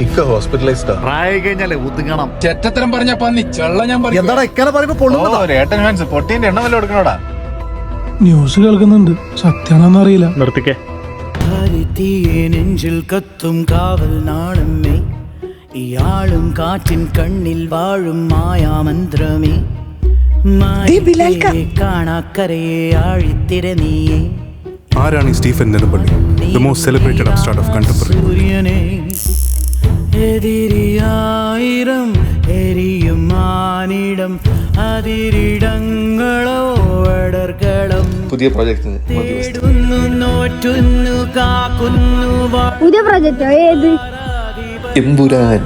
ഇക്ക ഹോസ്പിറ്റലൈസ്ഡാ. പ്രായം കഴിഞ്ഞാലേ ഒതുങ്ങണം. ചെറ്റത്തരം പറഞ്ഞ പന്നി ചെള്ള ഞാൻ പറയും. എന്താടാ ഇങ്ങനെ പറയുമ്പോ പൊള്ളുന്നതാ? പൊട്ടീന്റെ എണ്ണ വല്ല കൊടുക്കണോടാ. ന്യൂസ് കേൾക്കുന്നുണ്ട്, സത്യാണെന്ന് അറിയില്ല. നിർത്തിക്കേ. നെഞ്ചിൽ കത്തും കാവൽ നാണമേ, ഇയാളും കാറ്റിൻ കണ്ണിൽ വാഴും മായാമന്ത്രമേ, കാണാക്കരയെ ആഴിത്തിര നീയേ. ആരാണ് ഈ Stephen Nedumpally, the most celebrated upstart of contemporary? സൂര്യനെ എതിരിയായിരം എരിയും മാനിടം, അതിരിടങ്ങളോ അടർക്കളം. പുതിയ പ്രോജക്റ്റ് തേടുന്നു നോറ്റുന്നു കാക്കുന്നു പുതിയ പ്രോജക്റ്റോ? ഏത്? എമ്പുരാൻ.